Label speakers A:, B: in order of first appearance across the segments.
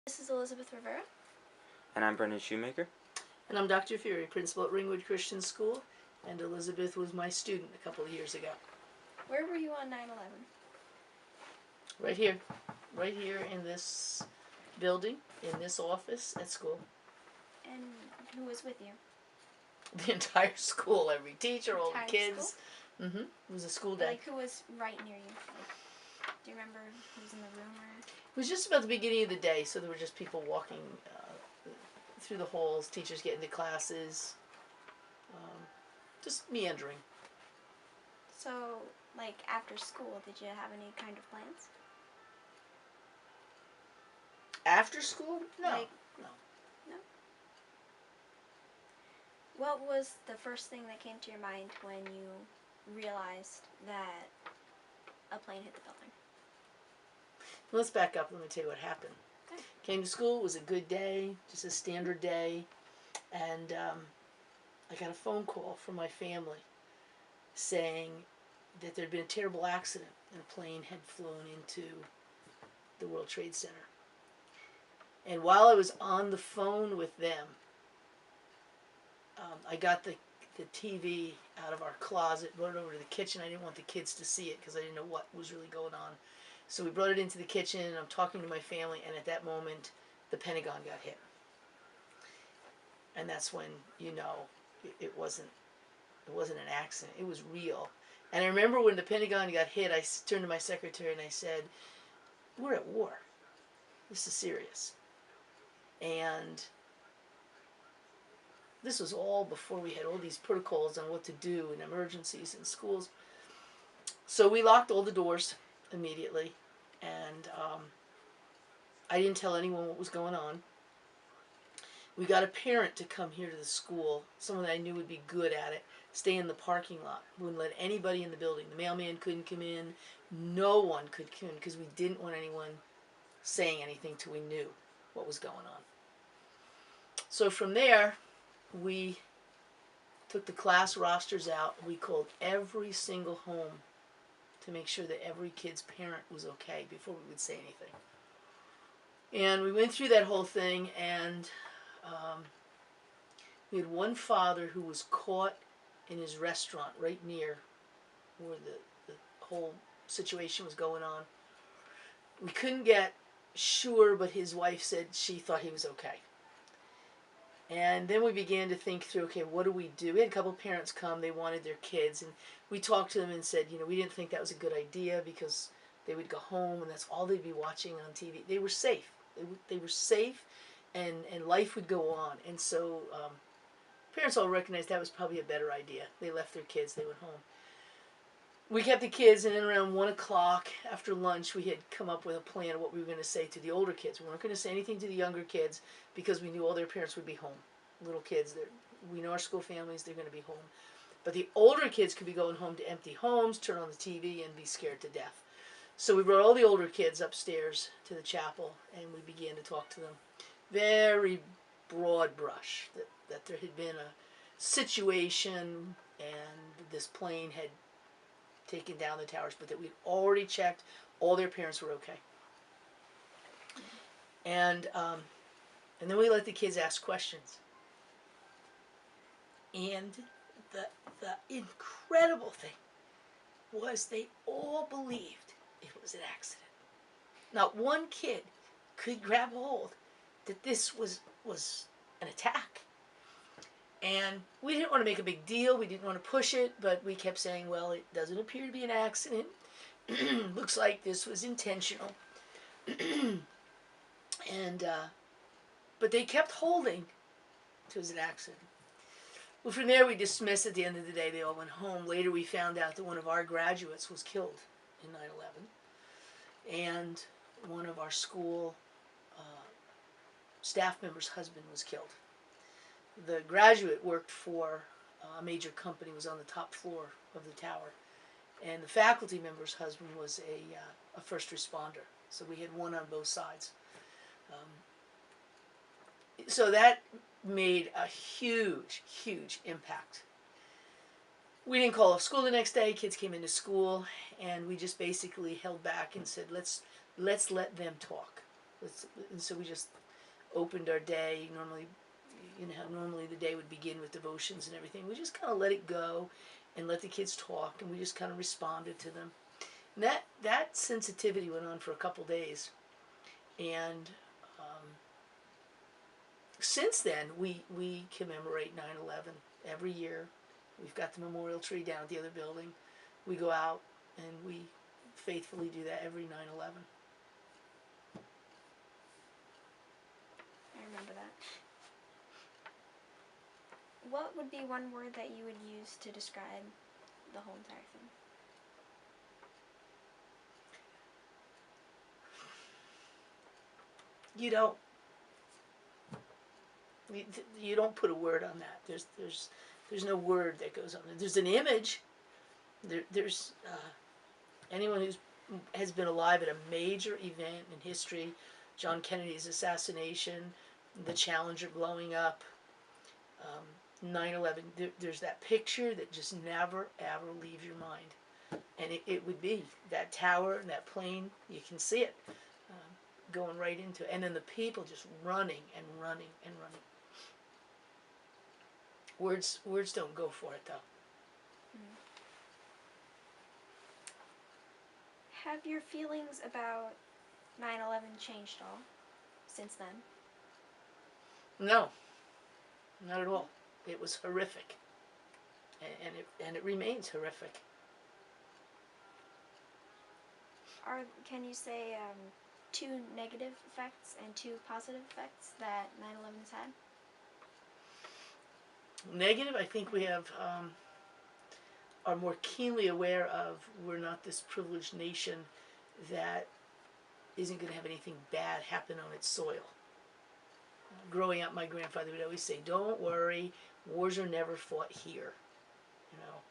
A: This is Elizabeth Rivera.
B: And I'm Brendan Shoemaker.
C: And I'm Dr. Fury, principal at Ringwood Christian School, and Elizabeth was my student a couple of years ago.
A: Where were you on 9/11?
C: Right here in this building, in this office at school.
A: And who was with you?
C: The entire school, every teacher, all the kids.
A: School?
C: It was a school day.
A: Like, who was right near you? Like, do you remember who was in the room? Or?
C: It was just about the beginning of the day, so there were just people walking through the halls, teachers getting to classes, just meandering.
A: So, like, after school, did you have any kind of plans?
C: After school? No.
A: No?
C: No.
A: What was the first thing that came to your mind when you realized that a plane hit the building?
C: Let's back up. Let me tell you what happened.
A: Okay.
C: Came to school. It was a good day, just a standard day, and I got a phone call from my family saying that there had been a terrible accident and a plane had flown into the World Trade Center. And while I was on the phone with them, I got the TV out of our closet, brought it over to the kitchen. I didn't want the kids to see it because I didn't know what was really going on. So we brought it into the kitchen, and I'm talking to my family, and at that moment, the Pentagon got hit. And that's when, you know, it wasn't an accident. It was real. And I remember when the Pentagon got hit, I turned to my secretary and I said, "We're at war. This is serious." And this was all before we had all these protocols on what to do in emergencies in schools. So we locked all the doors immediately, and I didn't tell anyone what was going on. We got a parent to come here to the school, someone that I knew would be good at it, stay in the parking lot. We wouldn't let anybody in the building. The mailman couldn't come in. No one could come in because we didn't want anyone saying anything till we knew what was going on. So from there, we took the class rosters out. We called every single home to make sure that every kid's parent was okay before we would say anything. And we went through that whole thing, and we had one father who was caught in his restaurant right near where the whole situation was going on. We couldn't get sure, but his wife said she thought he was okay. And then we began to think through, okay, what do we do? We had a couple parents come, they wanted their kids, and we talked to them and said, you know, we didn't think that was a good idea because they would go home and that's all they'd be watching on TV. They were safe. They were safe, and life would go on. And so parents all recognized that was probably a better idea. They left their kids, they went home. We kept the kids, and then around 1 o'clock after lunch, we had come up with a plan of what we were going to say to the older kids. We weren't going to say anything to the younger kids because we knew all their parents would be home. Little kids, we know our school families, they're going to be home. But the older kids could be going home to empty homes, turn on the TV, and be scared to death. So we brought all the older kids upstairs to the chapel, and we began to talk to them. Very broad brush, that there had been a situation and this plane had taken down the towers, but that we'd already checked all their parents were okay. And then we let the kids ask questions. And the incredible thing was they all believed it was an accident. Not one kid could grab hold that this was an attack. And we didn't want to make a big deal. We didn't want to push it, but we kept saying, well, it doesn't appear to be an accident. Looks like this was intentional. And but they kept holding it was an accident. Well, from there we dismissed. At the end of the day, they all went home. Later we found out that one of our graduates was killed in 9/11. And one of our school staff member's husband was killed. The graduate worked for a major company, was on the top floor of the tower. And the faculty member's husband was a first responder. So we had one on both sides. So that made a huge, huge impact. We didn't call off school the next day. Kids came into school, and we just basically held back and said, let's let them talk. And so we just opened our day. Normally, you know how normally the day would begin with devotions and everything. We just kind of let it go and let the kids talk, and we just kind of responded to them. And that sensitivity went on for a couple days, and since then we commemorate 9/11 every year. We've got the memorial tree down at the other building. We go out and we faithfully do that every 9/11.
A: I remember that. What would be one word that you would use to describe the whole entire thing?
C: You don't you don't put a word on that. There's no word that goes on it. There's an image. There's anyone who's has been alive at a major event in history, John Kennedy's assassination, the Challenger blowing up, 9/11. There's that picture that just never ever leaves your mind, and it would be that tower and that plane. You can see it going right into it, and then the people just running and running and running. Words don't go for it though.
A: Have your feelings about 9/11 changed at all since then?
C: No, not at all. It was horrific, and it remains horrific.
A: Can you say two negative effects and two positive effects that 9/11 has had?
C: Negative, I think we have are more keenly aware of. We're not this privileged nation that isn't going to have anything bad happen on its soil. Growing up, my grandfather would always say, "Don't worry, wars are never fought here." You know,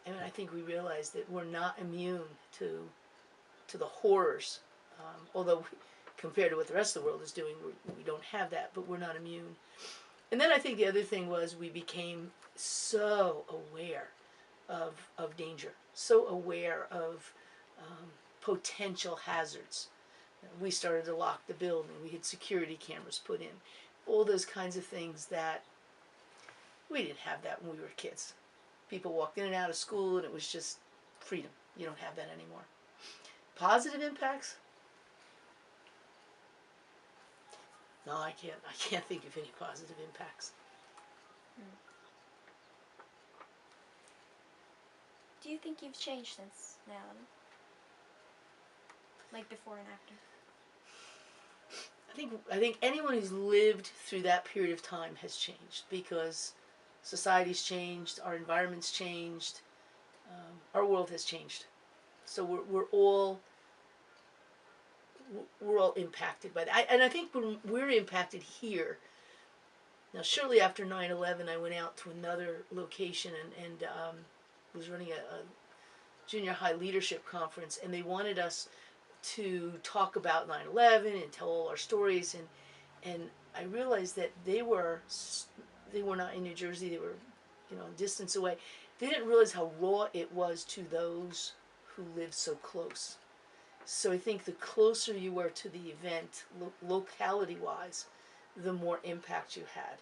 C: and I think we realize that we're not immune to the horrors. Although compared to what the rest of the world is doing, we don't have that, but we're not immune. And then I think the other thing was we became so aware of danger, so aware of potential hazards. We started to lock the building. We had security cameras put in. All those kinds of things that we didn't have that when we were kids. People walked in and out of school and it was just freedom. You don't have that anymore. Positive impacts? No, I can't think of any positive impacts.
A: Do you think you've changed since 9/11? Like before and after?
C: I think anyone who's lived through that period of time has changed because society's changed, our environment's changed, our world has changed. So we're all impacted by that. And I think we're impacted here. Now, shortly after 9/11, I went out to another location and was running a junior high leadership conference, and they wanted us to talk about 9/11 and tell all our stories, and I realized that they were not in New Jersey. They were, a distance away. They didn't realize how raw it was to those who lived so close. So I think the closer you were to the event, locality-wise, the more impact you had.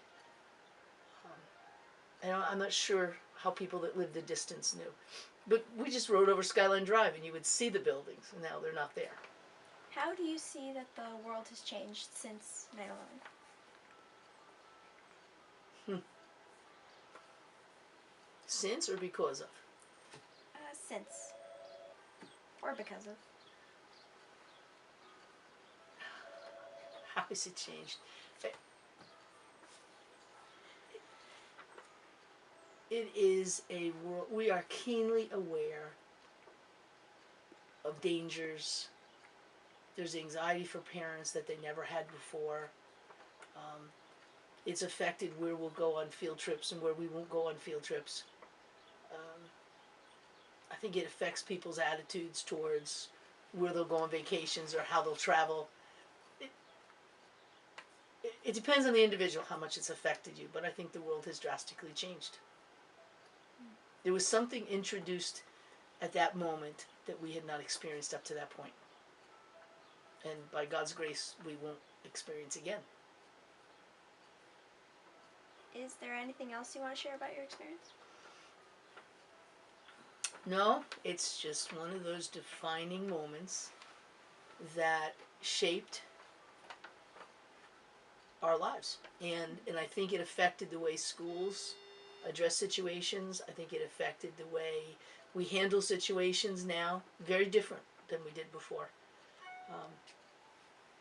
C: And I'm not sure how people that lived the distance knew. But we just rode over Skyline Drive and you would see the buildings, and now they're not there.
A: How do you see that the world has changed since 9/11?
C: Since or because of?
A: Since. Or because of.
C: How has it changed? It is a world, we are keenly aware of dangers. There's anxiety for parents that they never had before. It's affected where we'll go on field trips and where we won't go on field trips. I think it affects people's attitudes towards where they'll go on vacations or how they'll travel. It depends on the individual how much it's affected you, but I think the world has drastically changed. There was something introduced at that moment that we had not experienced up to that point. and by God's grace, we won't experience again.
A: Is there anything else you want to share about your experience?
C: No, it's just one of those defining moments that shaped our lives. And I think it affected the way schools address situations. I think it affected the way we handle situations now. Very different than we did before.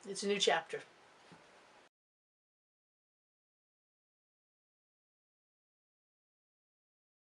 C: It's a new chapter.